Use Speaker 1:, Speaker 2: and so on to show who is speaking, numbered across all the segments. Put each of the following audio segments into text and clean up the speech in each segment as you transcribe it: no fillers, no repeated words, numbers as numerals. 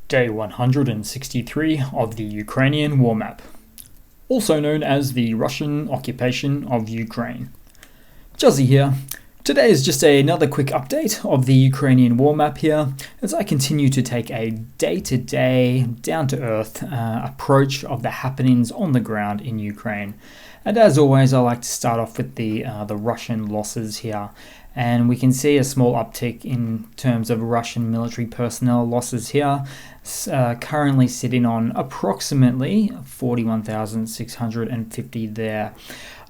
Speaker 1: Day 163 of the Ukrainian war map, also known as the Russian occupation of Ukraine. Juzzy here. Today is just another quick update of the Ukrainian war map here, as I continue to take a day-to-day, down-to-earth approach of the happenings on the ground in Ukraine. And as always, I like to start off with the Russian losses here. And we can see a small uptick in terms of Russian military personnel losses here, currently sitting on approximately 41,650 there.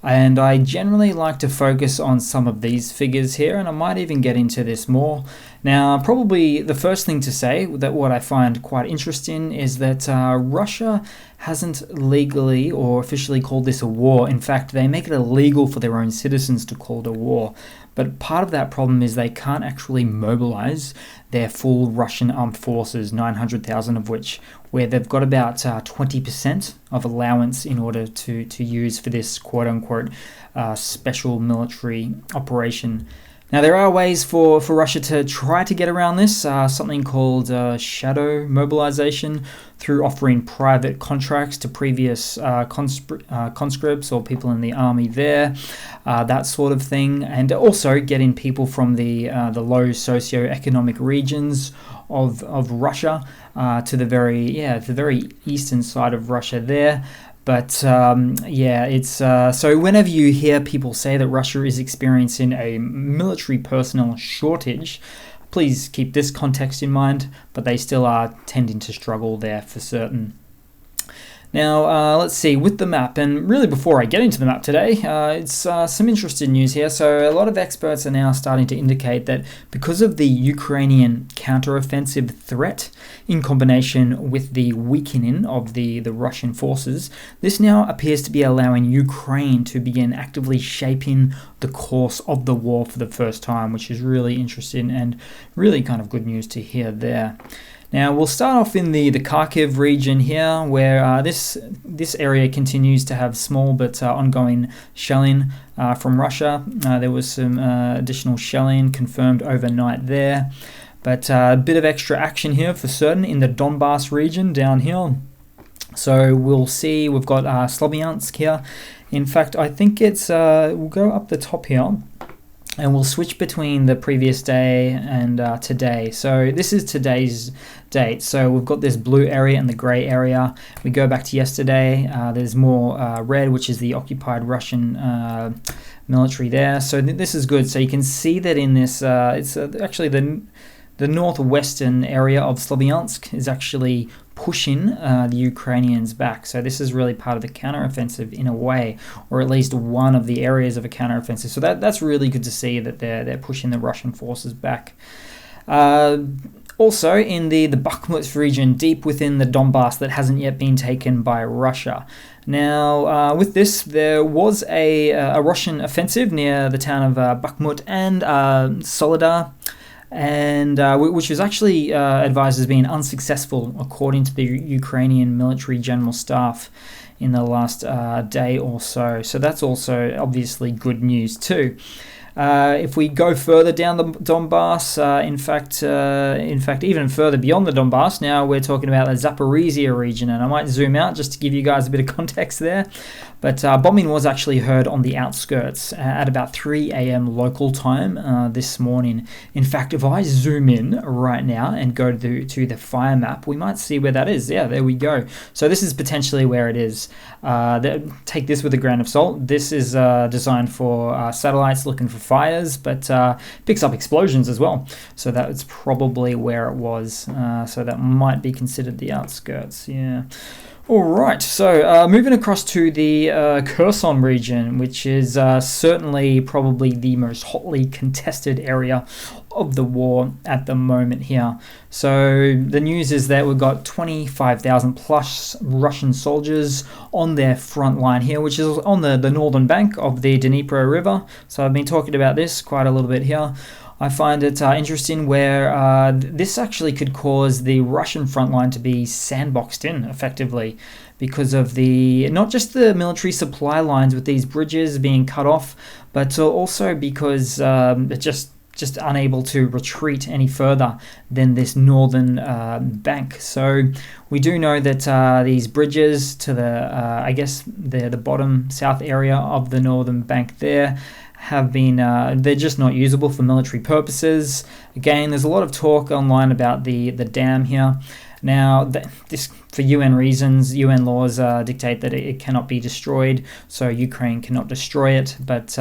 Speaker 1: And I generally like to focus on some of these figures here, and I might even get into this more. Now, probably the first thing to say that what I find quite interesting is that Russia hasn't legally or officially called this a war. In fact, they make it illegal for their own citizens to call it a war. But part of that problem is they can't actually mobilize their full Russian armed forces, 900,000 of which, where they've got about 20% of allowance in order to use for this quote-unquote special military operation. Now, there are ways for Russia to try to get around this, something called shadow mobilization, through offering private contracts to previous conscripts or people in the army there, that sort of thing, and also getting people from the low socioeconomic regions of Russia to the very eastern side of Russia there. But it's so whenever you hear people say that Russia is experiencing a military personnel shortage, please keep this context in mind, but they still are tending to struggle there for certain. Now, let's see, with the map, and really before I get into the map today, it's some interesting news here. So a lot of experts are now starting to indicate that because of the Ukrainian counteroffensive threat in combination with the weakening of the Russian forces, this now appears to be allowing Ukraine to begin actively shaping the course of the war for the first time, which is really interesting and really kind of good news to hear there. Now, we'll start off in the Kharkiv region here, where this area continues to have small but ongoing shelling from Russia. There was some additional shelling confirmed overnight there, but a bit of extra action here for certain in the Donbass region down here. So we'll see, we've got Sloviansk here. In fact, I think it's, we'll go up the top here, and we'll switch between the previous day and today. So this is today's date. So we've got this blue area and the gray area. We go back to yesterday. There's more red, which is the occupied Russian military there. So this is good. So you can see that in this, it's actually the northwestern area of Sloviansk is actually pushing the Ukrainians back. So this is really part of the counteroffensive in a way, or at least one of the areas of a counteroffensive. So that's really good to see that they're pushing the Russian forces back. Also in the Bakhmut region, deep within the Donbass that hasn't yet been taken by Russia. Now, with this, there was a Russian offensive near the town of Bakhmut and Soledar, and which was actually advised as being unsuccessful according to the Ukrainian military general staff in the last day or so. So that's also obviously good news too. If we go further down the Donbass, in fact, even further beyond the Donbass, now we're talking about the Zaporizhia region, and I might zoom out just to give you guys a bit of context there. But bombing was actually heard on the outskirts at about 3 a.m. local time this morning. In fact, if I zoom in right now and go to the fire map, we might see where that is. Yeah, there we go. So this is potentially where it is. Take this with a grain of salt. This is designed for satellites looking for fires, but picks up explosions as well. So that's probably where it was. So that might be considered the outskirts. Yeah. All right, so moving across to the Kherson region, which is certainly probably the most hotly contested area of the war at the moment here. So the news is that we've got 25,000 plus Russian soldiers on their front line here, which is on the northern bank of the Dnipro River. So I've been talking about this quite a little bit here. I find it interesting where this actually could cause the Russian front line to be sandboxed in effectively because of not just the military supply lines with these bridges being cut off, but also because it just just unable to retreat any further than this northern bank. So we do know that these bridges to the, I guess, the bottom south area of the northern bank there have been, they're just not usable for military purposes. Again, there's a lot of talk online about the dam here. Now, this, for UN reasons, UN laws dictate that it cannot be destroyed, so Ukraine cannot destroy it, but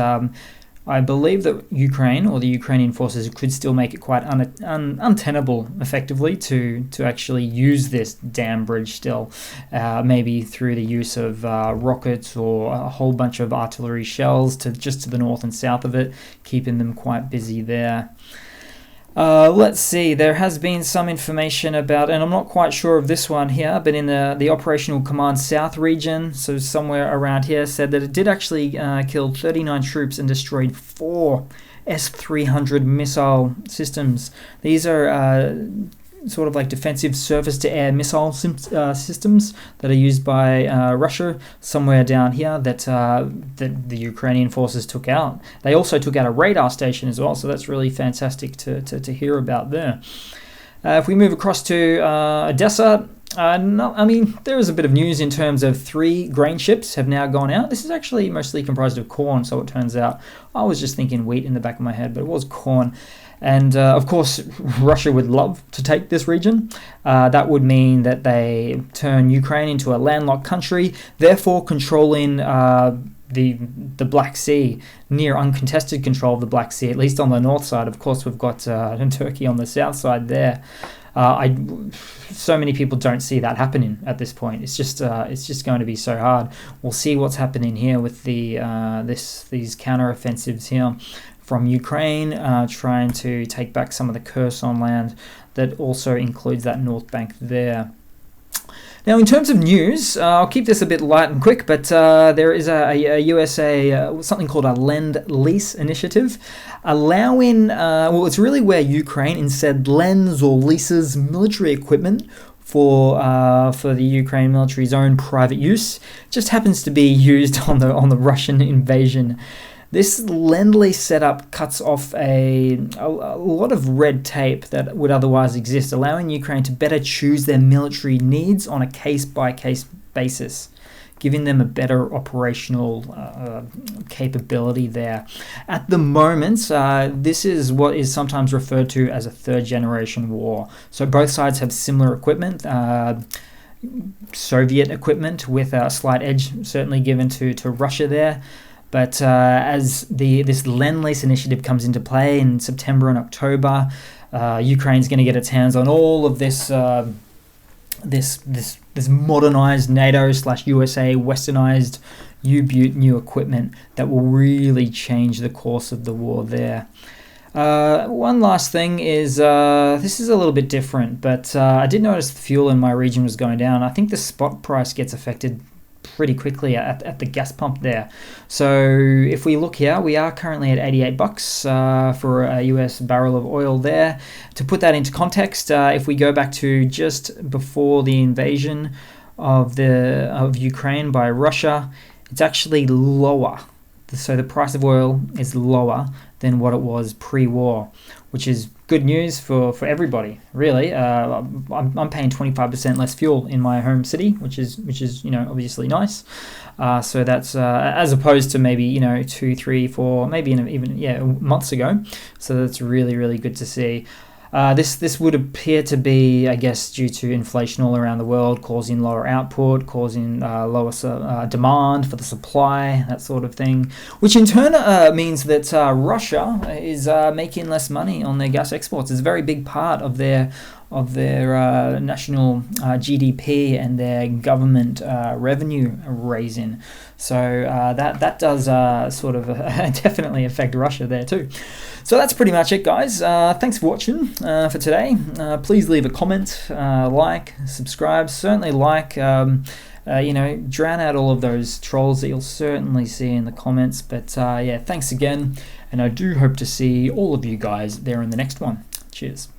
Speaker 1: I believe that Ukraine, or the Ukrainian forces, could still make it quite untenable, effectively, to actually use this dam bridge still, maybe through the use of rockets or a whole bunch of artillery shells just to the north and south of it, keeping them quite busy there. Let's see, there has been some information about, and I'm not quite sure of this one here, but in the Operational Command South region, so somewhere around here, said that it did actually kill 39 troops and destroyed 4 S-300 missile systems. These are sort of like defensive surface-to-air missile systems that are used by Russia somewhere down here that the Ukrainian forces took out. They also took out a radar station as well, so that's really fantastic to hear about there. If we move across to Odessa, there is a bit of news in terms of 3 grain ships have now gone out. This is actually mostly comprised of corn, so it turns out. I was just thinking wheat in the back of my head, but it was corn. And of course, Russia would love to take this region. That would mean that they turn Ukraine into a landlocked country, therefore controlling the Black Sea, near uncontested control of the Black Sea, at least on the north side. Of course, we've got Turkey on the south side there. So many people don't see that happening at this point. It's just going to be so hard. We'll see what's happening here with these counteroffensives here from Ukraine, trying to take back some of the Kherson land that also includes that North Bank there. Now, in terms of news, I'll keep this a bit light and quick, but there is a USA, something called a Lend-Lease initiative, allowing, it's really where Ukraine instead lends or leases military equipment for the Ukraine military's own private use. It just happens to be used on the Russian invasion. This Lend-Lease setup cuts off a lot of red tape that would otherwise exist, allowing Ukraine to better choose their military needs on a case-by-case basis, giving them a better operational capability there. At the moment, this is what is sometimes referred to as a third-generation war. So both sides have similar equipment, Soviet equipment with a slight edge certainly given to Russia there. But as this Lend-Lease initiative comes into play in September and October, Ukraine's going to get its hands on all of this this modernized NATO/USA westernized U-Butte new equipment that will really change the course of the war there. One last thing is, this is a little bit different, but I did notice the fuel in my region was going down. I think the spot price gets affected pretty quickly at the gas pump there. So if we look here, we are currently at $88 for a US barrel of oil there. To put that into context, if we go back to just before the invasion of Ukraine by Russia, it's actually lower. So the price of oil is lower than what it was pre-war, which is good news for everybody, really. I'm paying 25% less fuel in my home city, which is obviously nice. So that's as opposed to maybe 2, 3, 4, maybe even months ago. So that's really, really good to see. This would appear to be, I guess, due to inflation all around the world, causing lower output, causing lower demand for the supply, that sort of thing, which in turn means that Russia is making less money on their gas exports. It's a very big part of their national GDP and their government revenue raising. So that does sort of definitely affect Russia there too. So that's pretty much it, guys. Thanks for watching for today. Please leave a comment, like, subscribe. Certainly like, drown out all of those trolls that you'll certainly see in the comments. But thanks again. And I do hope to see all of you guys there in the next one. Cheers.